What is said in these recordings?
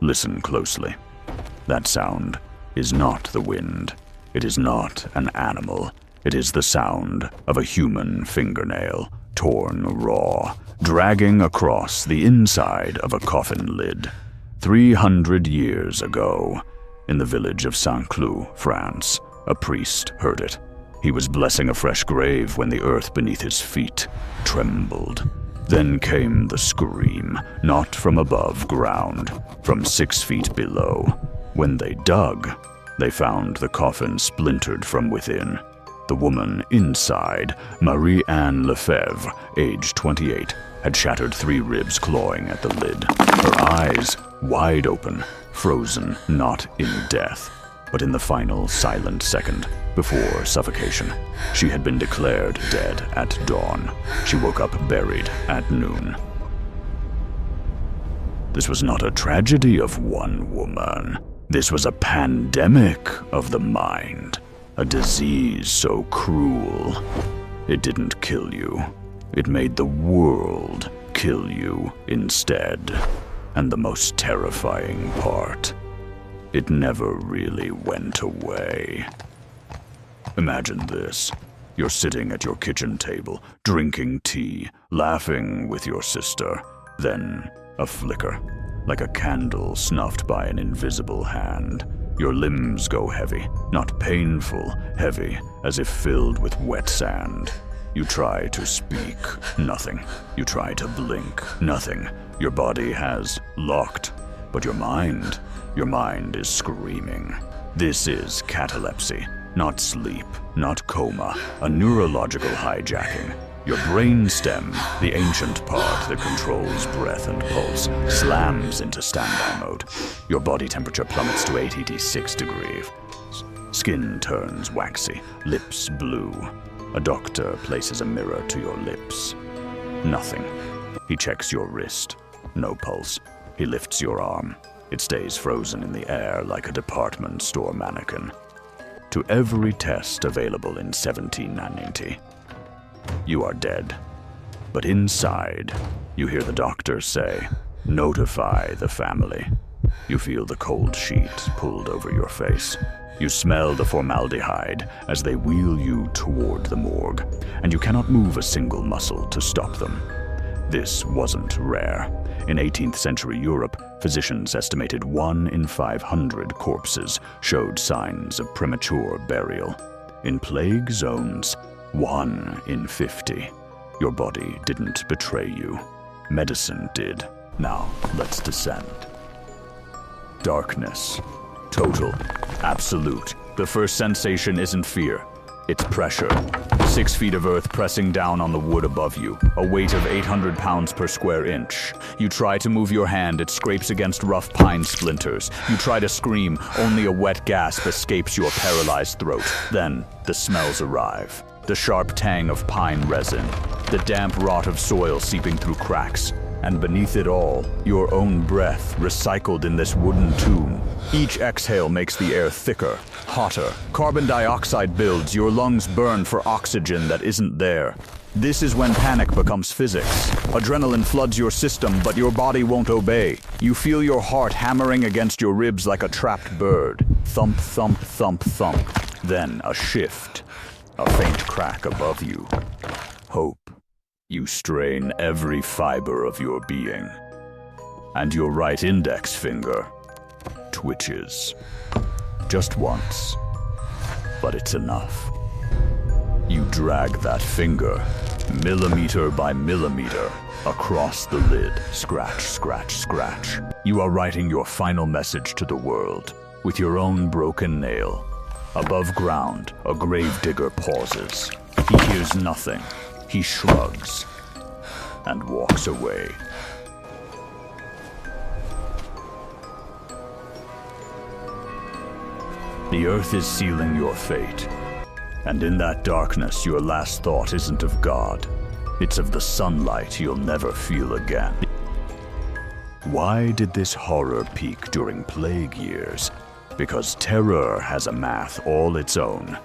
Listen closely. That sound is not the wind. It is not an animal. It is the sound of a human fingernail, torn raw, dragging across the inside of a coffin lid. 300 years ago, in the village of Saint-Cloud, France, a priest heard it. He was blessing a fresh grave when the earth beneath his feet trembled. Then came the scream, not from above ground, from 6 feet below. When they dug, they found the coffin splintered from within. The woman inside, Marie-Anne Lefebvre, age 28, had shattered 3 ribs clawing at the lid. Her eyes wide open, frozen not in death, but in the final silent second before suffocation. She had been declared dead at dawn. She woke up buried at noon. This was not a tragedy of one woman. This was a pandemic of the mind. A disease so cruel. It didn't kill you. It made the world kill you instead. And the most terrifying part, it never really went away. Imagine this. You're sitting at your kitchen table, drinking tea, laughing with your sister. Then a flicker, like a candle snuffed by an invisible hand. Your limbs go heavy, not painful, heavy, as if filled with wet sand. You try to speak, nothing. You try to blink, nothing. Your body has locked, but your mind is screaming. This is catalepsy, not sleep, not coma, a neurological hijacking. Your brainstem, the ancient part that controls breath and pulse, slams into standby mode. Your body temperature plummets to 86 degrees. Skin turns waxy, lips blue. A doctor places a mirror to your lips. Nothing. He checks your wrist. No pulse. He lifts your arm. It stays frozen in the air like a department store mannequin. To every test available in 1790. You are dead. But inside, you hear the doctor say, "Notify the family." You feel the cold sheet pulled over your face. You smell the formaldehyde as they wheel you toward the morgue, and you cannot move a single muscle to stop them. This wasn't rare. In 18th century Europe, physicians estimated 1 in 500 corpses showed signs of premature burial. In plague zones, 1 in 50. Your body didn't betray you. Medicine did. Now, let's descend. Darkness. Total. Absolute. The first sensation isn't fear. It's pressure. 6 feet of earth pressing down on the wood above you. A weight of 800 pounds per square inch. You try to move your hand, it scrapes against rough pine splinters. You try to scream, only a wet gasp escapes your paralyzed throat. Then, the smells arrive. The sharp tang of pine resin. The damp rot of soil seeping through cracks. And beneath it all, your own breath recycled in this wooden tomb. Each exhale makes the air thicker, hotter. Carbon dioxide builds, your lungs burn for oxygen that isn't there. This is when panic becomes physics. Adrenaline floods your system, but your body won't obey. You feel your heart hammering against your ribs like a trapped bird. Thump, thump, thump, thump. Then a shift. A faint crack above you. Hope. You strain every fiber of your being, and your right index finger twitches. Just once, but it's enough. You drag that finger, millimeter by millimeter, across the lid. Scratch, scratch, scratch. You are writing your final message to the world, with your own broken nail. Above ground, a gravedigger pauses. He hears nothing. He shrugs and walks away. The earth is sealing your fate, and in that darkness your last thought isn't of God. It's of the sunlight you'll never feel again. Why did this horror peak during plague years? Because terror has a math all its own.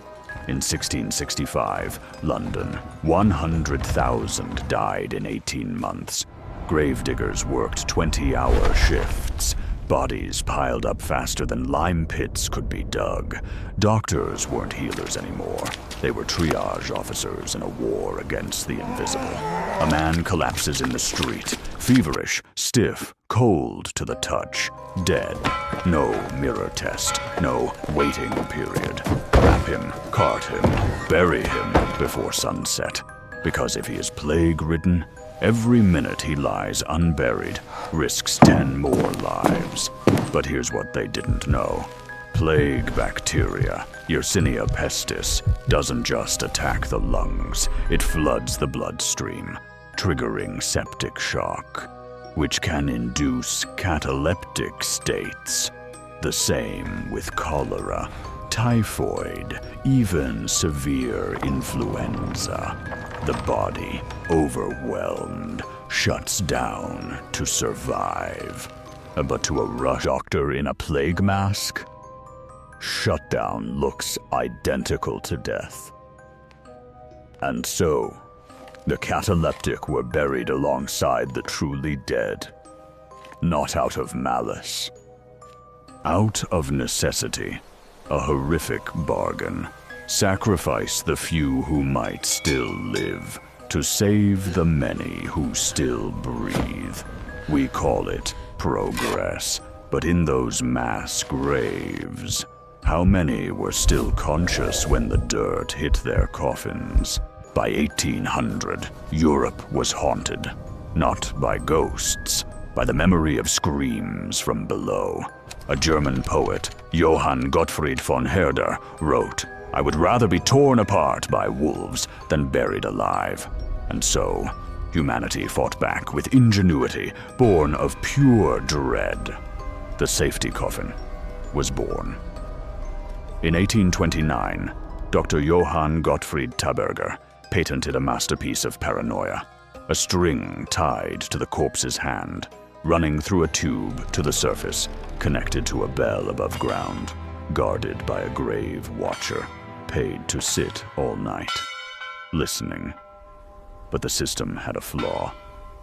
In 1665, London, 100,000 died in 18 months. Gravediggers worked 20-hour shifts. Bodies piled up faster than lime pits could be dug. Doctors weren't healers anymore. They were triage officers in a war against the invisible. A man collapses in the street, feverish, stiff, cold to the touch, dead. No mirror test, no waiting period. Wrap him, cart him, bury him before sunset. Because if he is plague-ridden, every minute he lies unburied risks 10 more lives. But here's what they didn't know. Plague bacteria, Yersinia pestis, doesn't just attack the lungs, it floods the bloodstream, triggering septic shock, which can induce cataleptic states. The same with cholera, typhoid, even severe influenza. The body, overwhelmed, shuts down to survive. But to a rush doctor in a plague mask, shutdown looks identical to death. And so, the cataleptic were buried alongside the truly dead. Not out of malice. Out of necessity. A horrific bargain. Sacrifice the few who might still live, to save the many who still breathe. We call it progress, but in those mass graves, how many were still conscious when the dirt hit their coffins? By 1800, Europe was haunted, not by ghosts, by the memory of screams from below. A German poet, Johann Gottfried von Herder, wrote, "I would rather be torn apart by wolves than buried alive." And so, humanity fought back with ingenuity, born of pure dread. The safety coffin was born. In 1829, Dr. Johann Gottfried Taberger patented a masterpiece of paranoia, a string tied to the corpse's hand, running through a tube to the surface, connected to a bell above ground, guarded by a grave watcher, paid to sit all night, listening. But the system had a flaw.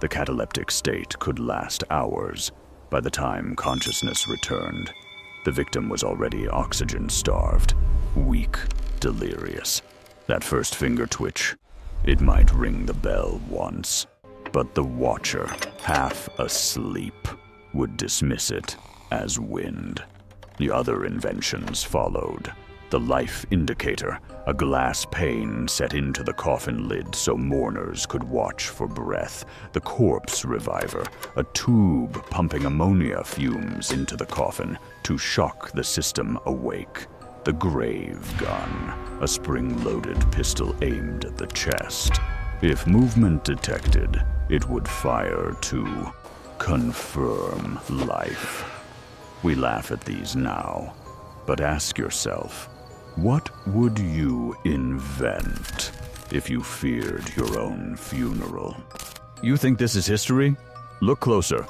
The cataleptic state could last hours. By the time consciousness returned, the victim was already oxygen-starved, weak, delirious. That first finger twitch, it might ring the bell once, but the watcher, half asleep, would dismiss it as wind. The other inventions followed. The life indicator, a glass pane set into the coffin lid so mourners could watch for breath. The corpse reviver, a tube pumping ammonia fumes into the coffin to shock the system awake. The grave gun, a spring-loaded pistol aimed at the chest. If movement detected, it would fire to confirm life. We laugh at these now, but ask yourself, what would you invent if you feared your own funeral? You think this is history? Look closer.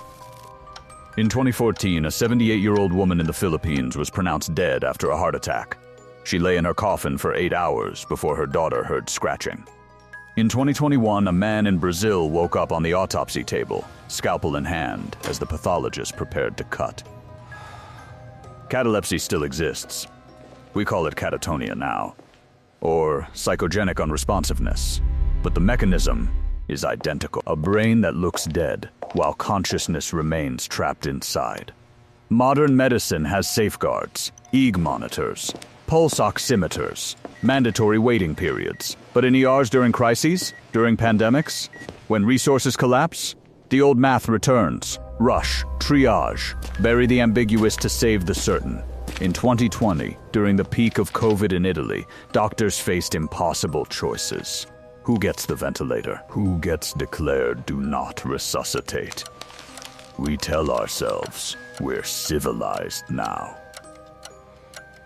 In 2014, a 78-year-old woman in the Philippines was pronounced dead after a heart attack. She lay in her coffin for 8 hours before her daughter heard scratching. In 2021, a man in Brazil woke up on the autopsy table, scalpel in hand, as the pathologist prepared to cut. Catalepsy still exists. We call it catatonia now, or psychogenic unresponsiveness, but the mechanism is identical. A brain that looks dead, while consciousness remains trapped inside. Modern medicine has safeguards, EEG monitors, pulse oximeters, mandatory waiting periods. But in ERs during crises, during pandemics, when resources collapse, the old math returns. Rush, triage, bury the ambiguous to save the certain. In 2020, during the peak of COVID in Italy, doctors faced impossible choices. Who gets the ventilator? Who gets declared do not resuscitate? We tell ourselves we're civilized now.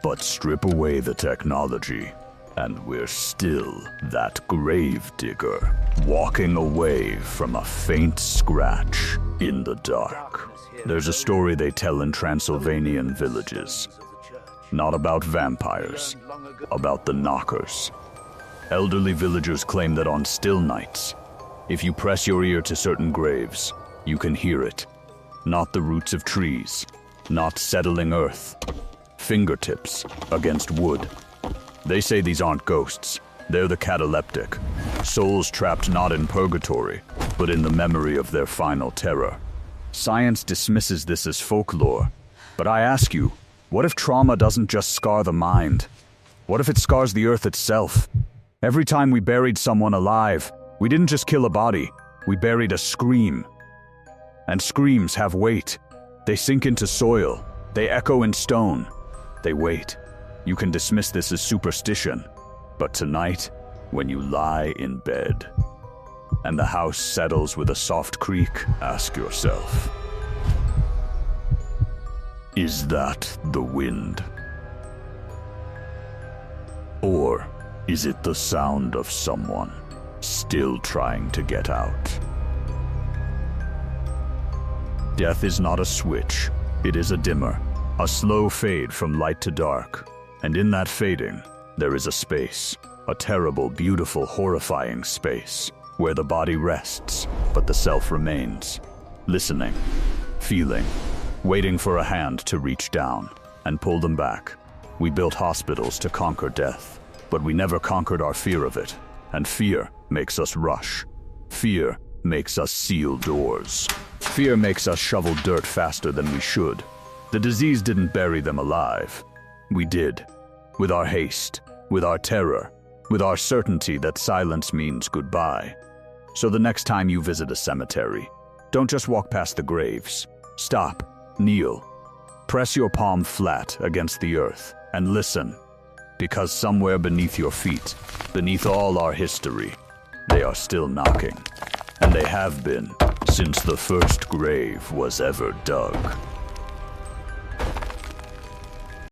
But strip away the technology, and we're still that gravedigger, walking away from a faint scratch in the dark. There's a story they tell in Transylvanian villages. Not about vampires, about the knockers. Elderly villagers claim that on still nights, if you press your ear to certain graves, you can hear it. Not the roots of trees, not settling earth. Fingertips against wood. They say these aren't ghosts. They're the cataleptic. Souls trapped not in purgatory, but in the memory of their final terror. Science dismisses this as folklore. But I ask you, what if trauma doesn't just scar the mind? What if it scars the earth itself? Every time we buried someone alive, we didn't just kill a body, we buried a scream. And screams have weight. They sink into soil. They echo in stone. They wait. You can dismiss this as superstition. But tonight, when you lie in bed, and the house settles with a soft creak, ask yourself, is that the wind? Or is it the sound of someone still trying to get out? Death is not a switch, it is a dimmer, a slow fade from light to dark. And in that fading, there is a space, a terrible, beautiful, horrifying space, where the body rests, but the self remains, listening, feeling, waiting for a hand to reach down and pull them back. We built hospitals to conquer death, but we never conquered our fear of it, and fear makes us rush. Fear makes us seal doors. Fear makes us shovel dirt faster than we should. The disease didn't bury them alive. We did. With our haste, with our terror, with our certainty that silence means goodbye. So the next time you visit a cemetery, don't just walk past the graves. Stop, kneel, press your palm flat against the earth, and listen. Because somewhere beneath your feet, beneath all our history, they are still knocking. And they have been since the first grave was ever dug.